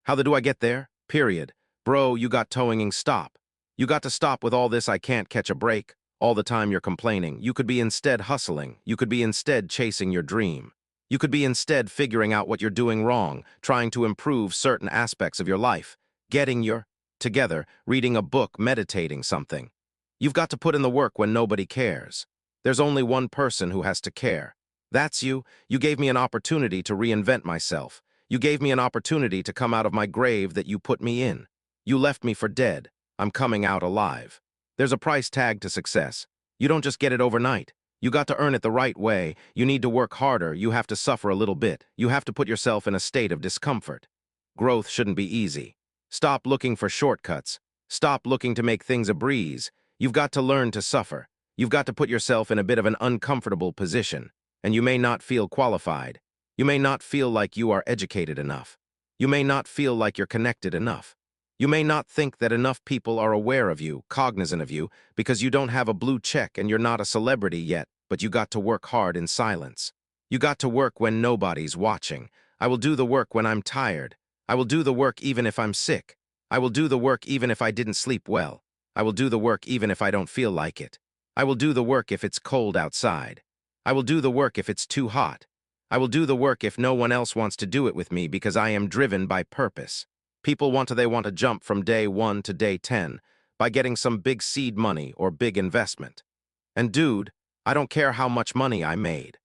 How do I get there? Period. Bro, you got towing stop. You got to stop with all this I can't catch a break. All the time you're complaining. You could be instead hustling. You could be instead chasing your dream. You could be instead figuring out what you're doing wrong, trying to improve certain aspects of your life, getting your together, reading a book, meditating something. You've got to put in the work when nobody cares. There's only one person who has to care. That's you. You gave me an opportunity to reinvent myself. You gave me an opportunity to come out of my grave that you put me in. You left me for dead. I'm coming out alive. There's a price tag to success. You don't just get it overnight. You got to earn it the right way. You need to work harder. You have to suffer a little bit. You have to put yourself in a state of discomfort. Growth shouldn't be easy. Stop looking for shortcuts. Stop looking to make things a breeze. You've got to learn to suffer. You've got to put yourself in a bit of an uncomfortable position, and you may not feel qualified. You may not feel like you are educated enough. You may not feel like you're connected enough. You may not think that enough people are aware of you, cognizant of you, because you don't have a blue check and you're not a celebrity yet, but you got to work hard in silence. You got to work when nobody's watching. I will do the work when I'm tired. I will do the work even if I'm sick. I will do the work even if I didn't sleep well. I will do the work even if I don't feel like it. I will do the work if it's cold outside. I will do the work if it's too hot. I will do the work if no one else wants to do it with me because I am driven by purpose. People want to jump from day 1 to day 10 by getting some big seed money or big investment. And dude, I don't care how much money I made.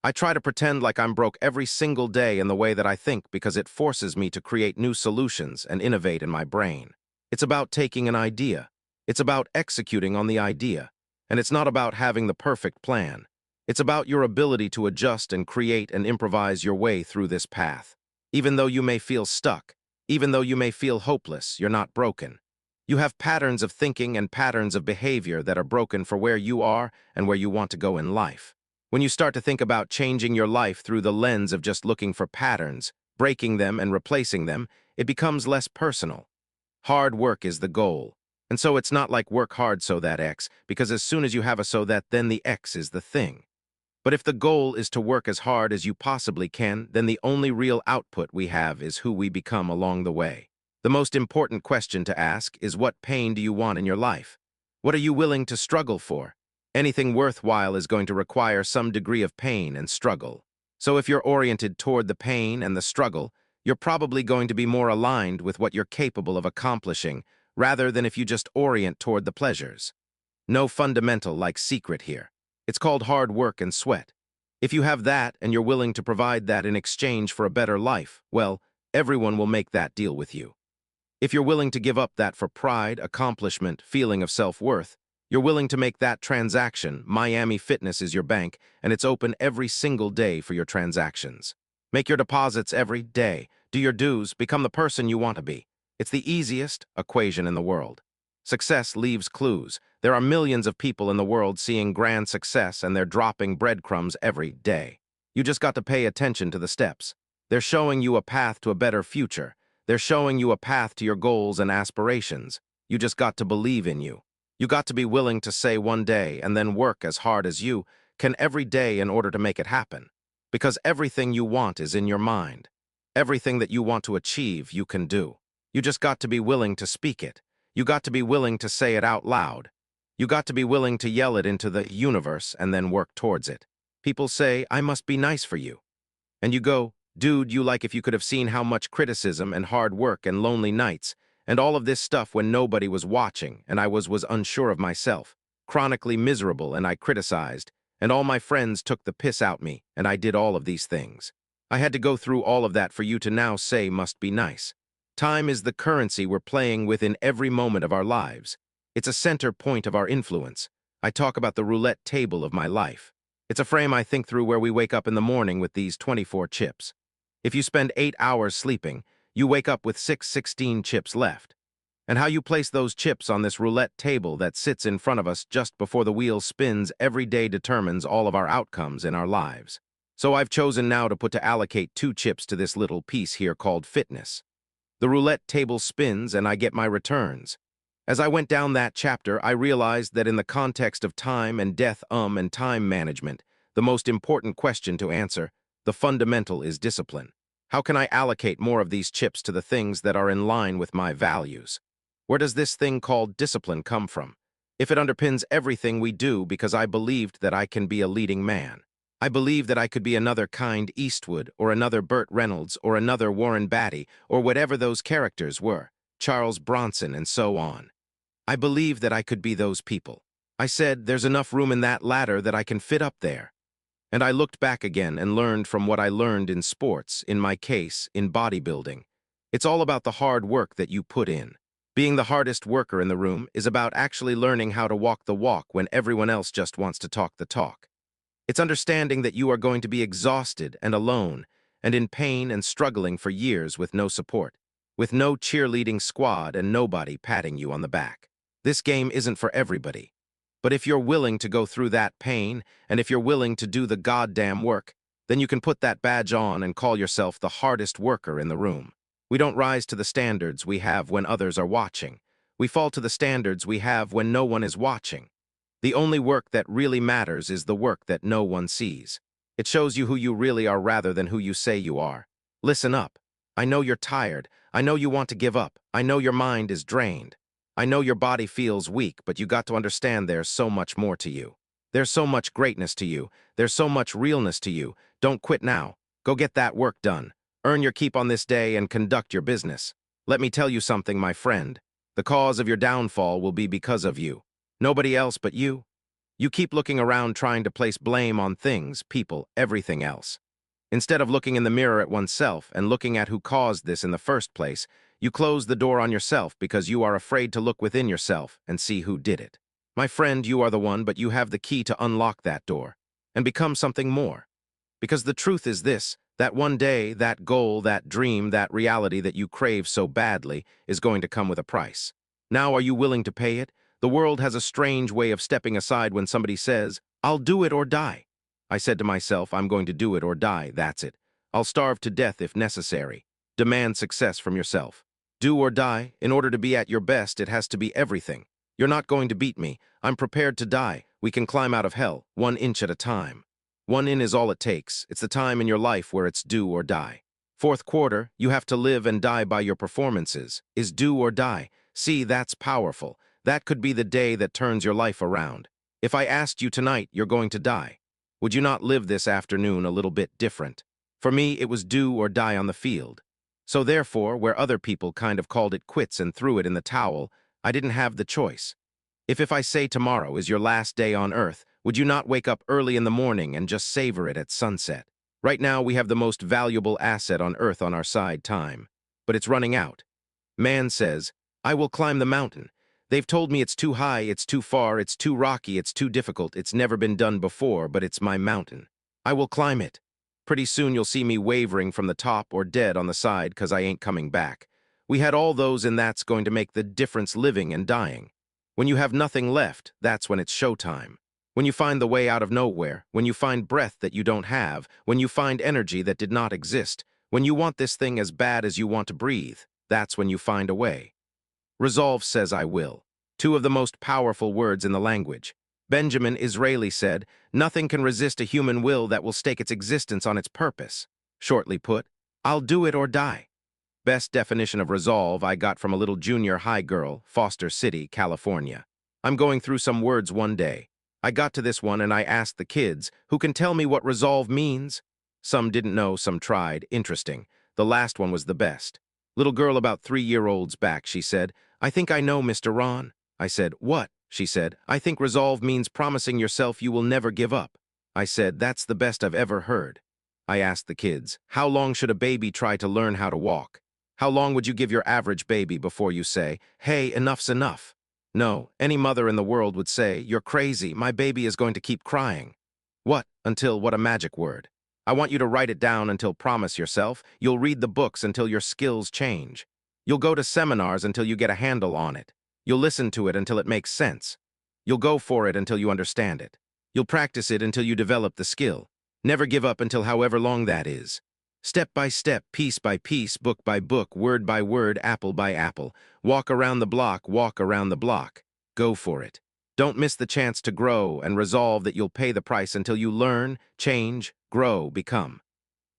I try to pretend like I'm broke every single day in the way that I think because it forces me to create new solutions and innovate in my brain. It's about taking an idea. It's about executing on the idea. And it's not about having the perfect plan. It's about your ability to adjust and create and improvise your way through this path. Even though you may feel stuck, even though you may feel hopeless, you're not broken. You have patterns of thinking and patterns of behavior that are broken for where you are and where you want to go in life. When you start to think about changing your life through the lens of just looking for patterns, breaking them and replacing them, it becomes less personal. Hard work is the goal. And so it's not like work hard so that X, because as soon as you have a so that, then the X is the thing. But if the goal is to work as hard as you possibly can, then the only real output we have is who we become along the way. The most important question to ask is, what pain do you want in your life? What are you willing to struggle for? Anything worthwhile is going to require some degree of pain and struggle. So if you're oriented toward the pain and the struggle, you're probably going to be more aligned with what you're capable of accomplishing, rather than if you just orient toward the pleasures. No fundamental like secret here. It's called hard work and sweat. If you have that and you're willing to provide that in exchange for a better life, well, everyone will make that deal with you. If you're willing to give up that for pride, accomplishment, feeling of self-worth, you're willing to make that transaction. Miami Fitness is your bank, and it's open every single day for your transactions. Make your deposits every day. Do your dues. Become the person you want to be. It's the easiest equation in the world. Success leaves clues. There are millions of people in the world seeing grand success, and they're dropping breadcrumbs every day. You just got to pay attention to the steps. They're showing you a path to a better future. They're showing you a path to your goals and aspirations. You just got to believe in you. You got to be willing to say one day and then work as hard as you can every day in order to make it happen. Because everything you want is in your mind. Everything that you want to achieve, you can do. You just got to be willing to speak it. You got to be willing to say it out loud. You got to be willing to yell it into the universe and then work towards it. People say, I must be nice for you. And you go, dude, you like if you could have seen how much criticism and hard work and lonely nights and all of this stuff when nobody was watching and I was unsure of myself, chronically miserable, and I criticized, and all my friends took the piss out me, and I did all of these things. I had to go through all of that for you to now say must be nice. Time is the currency we're playing with in every moment of our lives. It's a center point of our influence. I talk about the roulette table of my life. It's a frame I think through where we wake up in the morning with these 24 chips. If you spend 8 hours sleeping, you wake up with 16 chips left. And how you place those chips on this roulette table that sits in front of us just before the wheel spins every day determines all of our outcomes in our lives. So I've chosen now to allocate 2 chips to this little piece here called fitness. The roulette table spins and I get my returns. As I went down that chapter, I realized that in the context of time and death and time management, the most important question to answer, the fundamental, is discipline. How can I allocate more of these chips to the things that are in line with my values? Where does this thing called discipline come from? If it underpins everything we do because I believed that I can be a leading man. I believed that I could be another Kind Eastwood or another Burt Reynolds or another Warren Beatty or whatever those characters were, Charles Bronson and so on. I believed that I could be those people. I said, there's enough room in that ladder that I can fit up there. And I looked back again and learned from what I learned in sports, in my case, in bodybuilding. It's all about the hard work that you put in. Being the hardest worker in the room is about actually learning how to walk the walk when everyone else just wants to talk the talk. It's understanding that you are going to be exhausted and alone and in pain and struggling for years with no support, with no cheerleading squad and nobody patting you on the back. This game isn't for everybody. But if you're willing to go through that pain, and if you're willing to do the goddamn work, then you can put that badge on and call yourself the hardest worker in the room. We don't rise to the standards we have when others are watching. We fall to the standards we have when no one is watching. The only work that really matters is the work that no one sees. It shows you who you really are rather than who you say you are. Listen up. I know you're tired. I know you want to give up. I know your mind is drained. I know your body feels weak, but you got to understand there's so much more to you. There's so much greatness to you. There's so much realness to you. Don't quit now. Go get that work done. Earn your keep on this day and conduct your business. Let me tell you something, my friend. The cause of your downfall will be because of you. Nobody else but you. You keep looking around trying to place blame on things, people, everything else. Instead of looking in the mirror at oneself and looking at who caused this in the first place, you close the door on yourself because you are afraid to look within yourself and see who did it. My friend, you are the one, but you have the key to unlock that door and become something more. Because the truth is this, that one day, that goal, that dream, that reality that you crave so badly is going to come with a price. Now, are you willing to pay it? The world has a strange way of stepping aside when somebody says, I'll do it or die. I said to myself, I'm going to do it or die, that's it. I'll starve to death if necessary. Demand success from yourself. Do or die. In order to be at your best, it has to be everything. You're not going to beat me. I'm prepared to die. We can climb out of hell, 1 inch at a time. 1 in is all it takes. It's the time in your life where it's do or die. Fourth quarter, you have to live and die by your performances. Is do or die. See, that's powerful. That could be the day that turns your life around. If I asked you tonight, you're going to die. Would you not live this afternoon a little bit different? For me, it was do or die on the field. So therefore, where other people kind of called it quits and threw it in the towel, I didn't have the choice. If I say tomorrow is your last day on Earth, would you not wake up early in the morning and just savor it at sunset? Right now, we have the most valuable asset on Earth on our side, time. But it's running out. Man says, I will climb the mountain. They've told me it's too high, it's too far, it's too rocky, it's too difficult, it's never been done before, but it's my mountain. I will climb it. Pretty soon you'll see me wavering from the top or dead on the side because I ain't coming back. We had all those and that's going to make the difference living and dying. When you have nothing left, that's when it's showtime. When you find the way out of nowhere, when you find breath that you don't have, when you find energy that did not exist, when you want this thing as bad as you want to breathe, that's when you find a way. Resolve says I will. 2 of the most powerful words in the language. Benjamin Disraeli said, nothing can resist a human will that will stake its existence on its purpose. Shortly put, I'll do it or die. Best definition of resolve I got from a little junior high girl, Foster City, California. I'm going through some words one day. I got to this one and I asked the kids, who can tell me what resolve means? Some didn't know, some tried. Interesting. The last one was the best. Little girl about 3-year-olds back, she said, I think I know, Mr. Ron. I said, what? She said, I think resolve means promising yourself you will never give up. I said, that's the best I've ever heard. I asked the kids, how long should a baby try to learn how to walk? How long would you give your average baby before you say, hey, enough's enough? No, any mother in the world would say, you're crazy, my baby is going to keep crying. What? Until what a magic word. I want you to write it down until promise yourself. You'll read the books until your skills change. You'll go to seminars until you get a handle on it. You'll listen to it until it makes sense. You'll go for it until you understand it. You'll practice it until you develop the skill. Never give up until however long that is. Step by step, piece by piece, book by book, word by word, apple by apple. Walk around the block, walk around the block. Go for it. Don't miss the chance to grow and resolve that you'll pay the price until you learn, change, grow, become.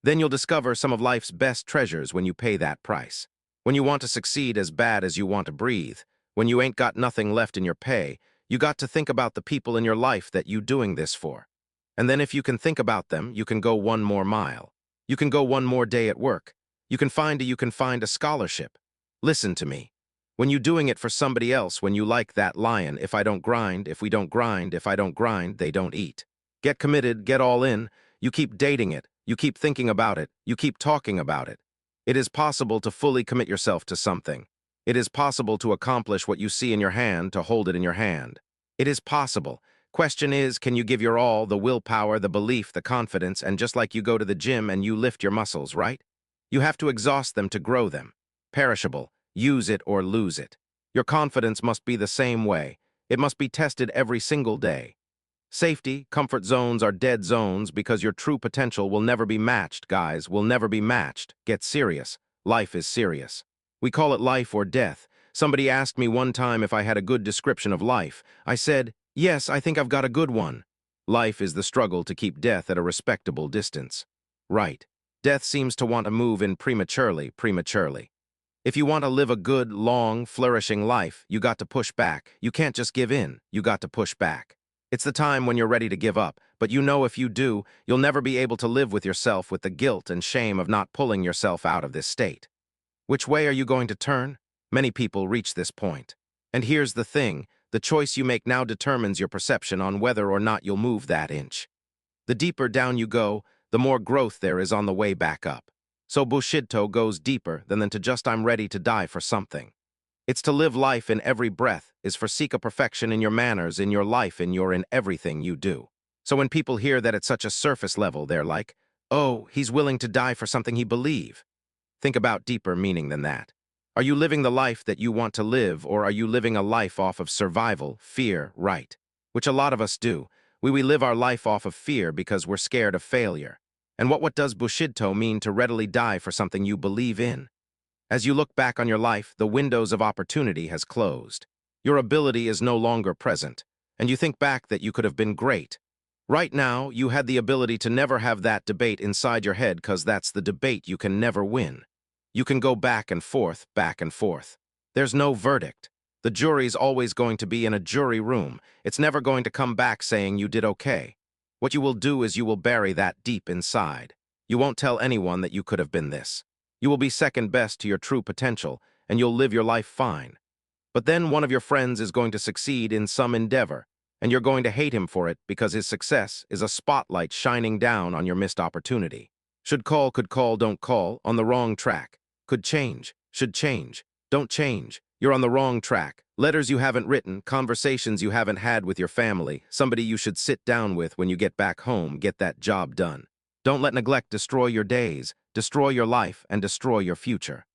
Then you'll discover some of life's best treasures when you pay that price. When you want to succeed as bad as you want to breathe, when you ain't got nothing left in your pay, you got to think about the people in your life that you doing this for. And then if you can think about them, you can go one more mile. You can go one more day at work. You can find a scholarship. Listen to me. When you doing it for somebody else, when you like that lion, if I don't grind, if we don't grind, if I don't grind, they don't eat. Get committed, get all in. You keep dating it. You keep thinking about it. You keep talking about it. It is possible to fully commit yourself to something. It is possible to accomplish what you see in your hand, to hold it in your hand. It is possible. Question is, can you give your all, the willpower, the belief, the confidence, and just like you go to the gym and you lift your muscles, right? You have to exhaust them to grow them. Perishable. Use it or lose it. Your confidence must be the same way. It must be tested every single day. Safety, comfort zones are dead zones because your true potential will never be matched, guys, will never be matched. Get serious. Life is serious. We call it life or death. Somebody asked me one time if I had a good description of life. I said, yes, I think I've got a good one. Life is the struggle to keep death at a respectable distance. Right. Death seems to want to move in prematurely. If you want to live a good, long, flourishing life, you got to push back. You can't just give in. You got to push back. It's the time when you're ready to give up, but you know if you do, you'll never be able to live with yourself with the guilt and shame of not pulling yourself out of this state. Which way are you going to turn? Many people reach this point. And here's the thing, the choice you make now determines your perception on whether or not you'll move that inch. The deeper down you go, the more growth there is on the way back up. So Bushido goes deeper than to just I'm ready to die for something. It's to live life in every breath, is for seek a perfection in your manners, in your life, in everything you do. So when people hear that at such a surface level, they're like, oh, he's willing to die for something he believe. Think about deeper meaning than that. Are you living the life that you want to live, or are you living a life off of survival, fear, right? Which a lot of us do. We live our life off of fear because we're scared of failure. And what does Bushido mean to readily die for something you believe in? As you look back on your life, the windows of opportunity has closed. Your ability is no longer present, and you think back that you could have been great. Right now, you had the ability to never have that debate inside your head because that's the debate you can never win. You can go back and forth, back and forth. There's no verdict. The jury's always going to be in a jury room. It's never going to come back saying you did okay. What you will do is you will bury that deep inside. You won't tell anyone that you could have been this. You will be second best to your true potential, and you'll live your life fine. But then one of your friends is going to succeed in some endeavor, and you're going to hate him for it because his success is a spotlight shining down on your missed opportunity. Should call, could call, don't call, on the wrong track. Could change, should change, don't change. You're on the wrong track. Letters you haven't written, conversations you haven't had with your family, somebody you should sit down with when you get back home, get that job done. Don't let neglect destroy your days, destroy your life, and destroy your future.